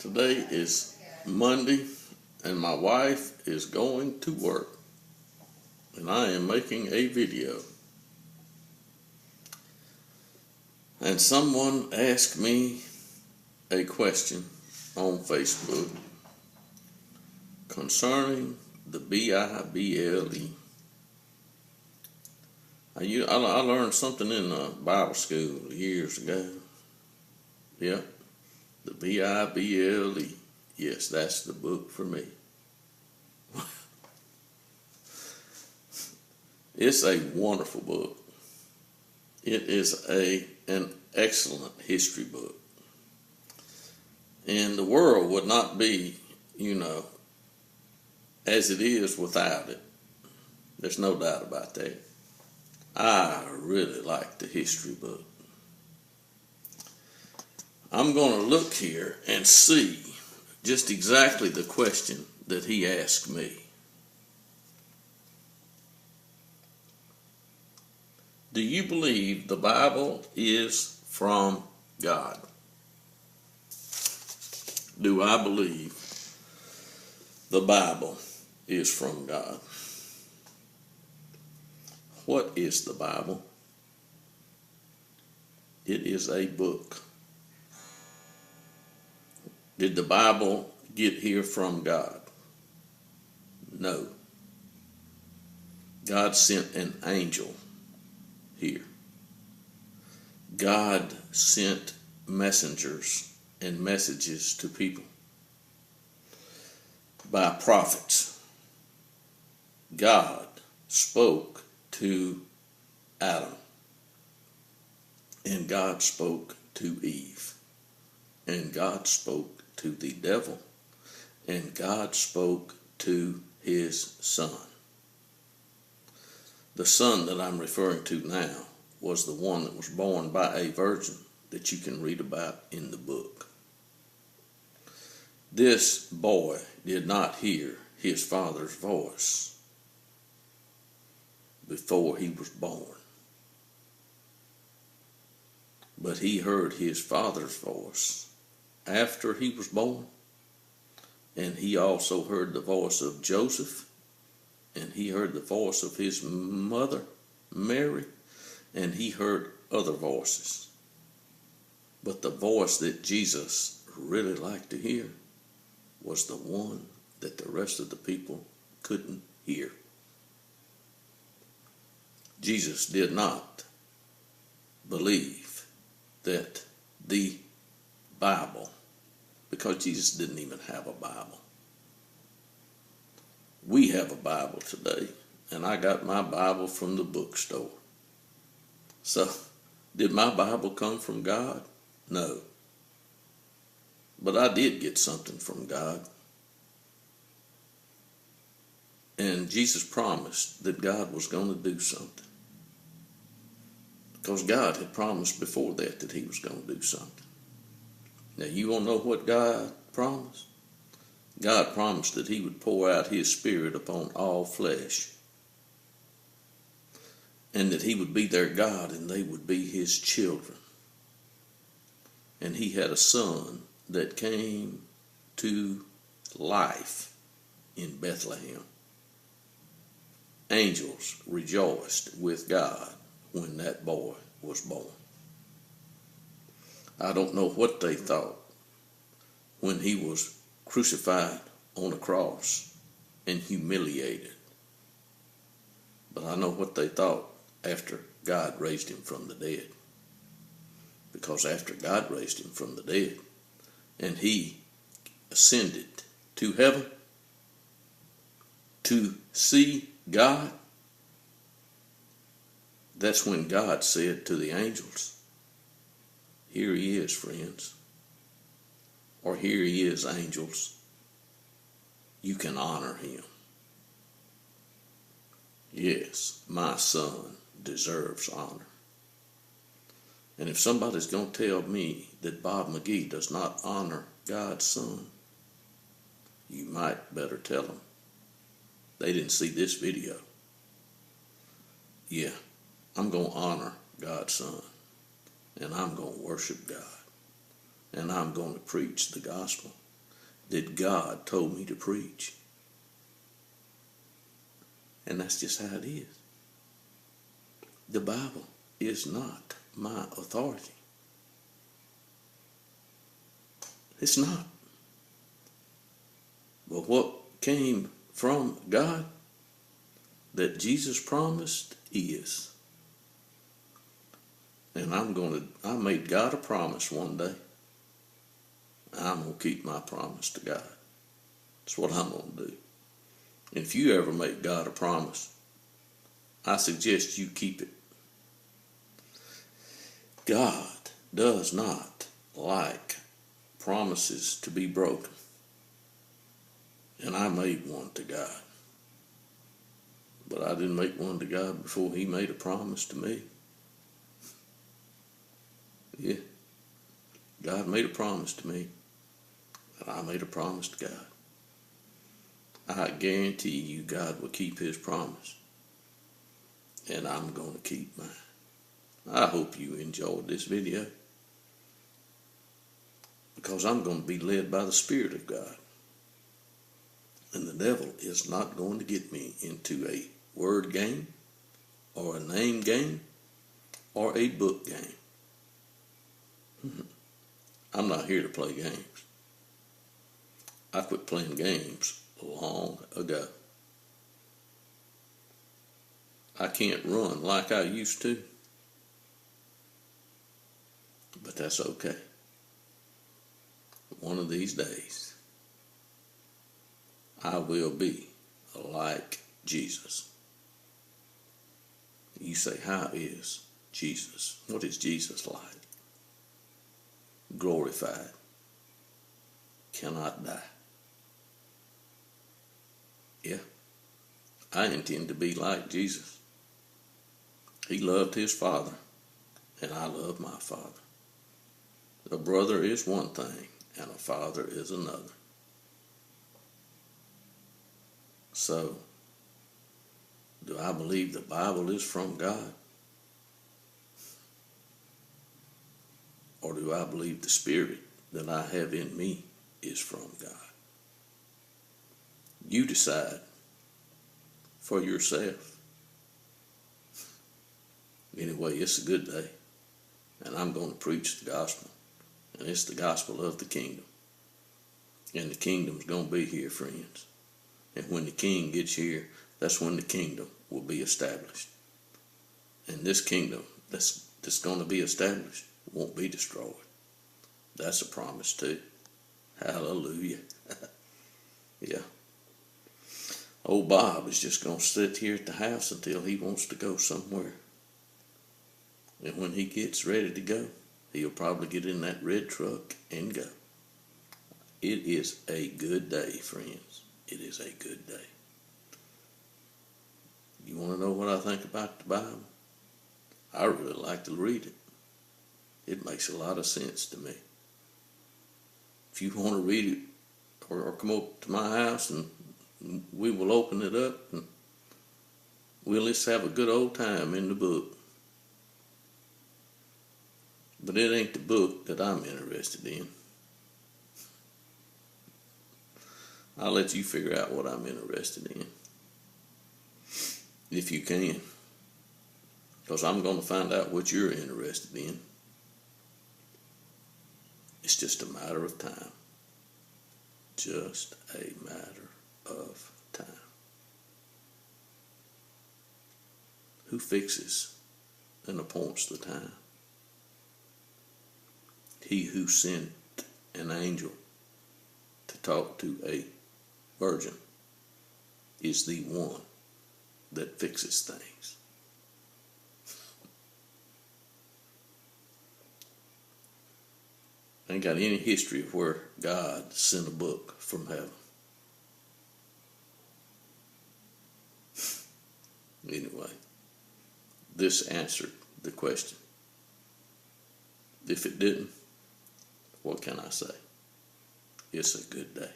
Today is Monday, and my wife is going to work, and I am making a video. And someone asked me a question on Facebook concerning the Bible. I learned something in Bible school years ago. Yep, the Bible. Yes, that's the book for me. It's a wonderful book. It is an excellent history book. And the world would not be, as it is without it. There's no doubt about that. I really like the history book. I'm going to look here and see just exactly the question that he asked me. Do you believe the Bible is from God? Do I believe the Bible is from God? What is the Bible? It is a book. Did the Bible get here from God? No. God sent an angel here. God sent messengers and messages to people by prophets. God spoke to Adam, and God spoke to Eve, and God spoke to the devil, and God spoke to his son. The son that I'm referring to now was the one that was born by a virgin that you can read about in the book. This boy did not hear his father's voice before he was born, but he heard his father's voice after he was born, and he also heard the voice of Joseph, and he heard the voice of his mother, Mary, and he heard other voices. But the voice that Jesus really liked to hear was the one that the rest of the people couldn't hear. Jesus did not believe that the Bible, because Jesus didn't even have a Bible. We have a Bible today, and I got my Bible from the bookstore. So, did my Bible come from God? No. But I did get something from God. And Jesus promised that God was going to do something. Because God had promised before that he was going to do something. Now, you want to know what God promised? God promised that he would pour out his Spirit upon all flesh, and that he would be their God and they would be his children. And he had a son that came to life in Bethlehem. Angels rejoiced with God when that boy was born. I don't know what they thought when he was crucified on a cross and humiliated. But I know what they thought after God raised him from the dead. Because after God raised him from the dead and he ascended to heaven to see God, that's when God said to the angels, "Here he is, friends," or "Here he is, angels. You can honor him. Yes, my son deserves honor." And if somebody's going to tell me that Bob McGee does not honor God's son, you might better tell them they didn't see this video. Yeah, I'm going to honor God's son, and I'm going to worship God, and I'm going to preach the gospel, that God told me to preach. And that's just how it is. The Bible is not my authority. It's not. But what came from God that Jesus promised is. And I made God a promise one day. I'm going to keep my promise to God. That's what I'm going to do. And if you ever make God a promise, I suggest you keep it. God does not like promises to be broken. And I made one to God. But I didn't make one to God before he made a promise to me. Yeah. God made a promise to me. And I made a promise to God. I guarantee you God will keep his promise. And I'm going to keep mine. I hope you enjoyed this video. Because I'm going to be led by the Spirit of God. And the devil is not going to get me into a word game or a name game or a book game. I'm not here to play games. I quit playing games long ago. I can't run like I used to. But that's okay. One of these days, I will be like Jesus. You say, how is Jesus? What is Jesus like? Glorified. Cannot die. Yeah. I intend to be like Jesus. He loved his Father, and I love my Father. A brother is one thing, and a father is another. So, do I believe the Bible is from God? Or do I believe the Spirit that I have in me is from God? You decide for yourself. Anyway, it's a good day, and I'm going to preach the gospel, and it's the gospel of the kingdom. And the kingdom's going to be here, friends. And when the king gets here, that's when the kingdom will be established. And this kingdom that's going to be established won't be destroyed. That's a promise too. Hallelujah. Yeah. Old Bob is just going to sit here at the house until he wants to go somewhere. And when he gets ready to go, he'll probably get in that red truck and go. It is a good day, friends. It is a good day. You want to know what I think about the Bible? I really like to read it. It makes a lot of sense to me. If you want to read it or come up to my house and we will open it up and we'll just have a good old time in the book. But it ain't the book that I'm interested in. I'll let you figure out what I'm interested in. If you can. Because I'm going to find out what you're interested in. It's just a matter of time. Just a matter of time. Who fixes and appoints the time? He who sent an angel to talk to a virgin is the one that fixes things. I ain't got any history of where God sent a book from heaven. Anyway, this answered the question. If it didn't, what can I say? It's a good day.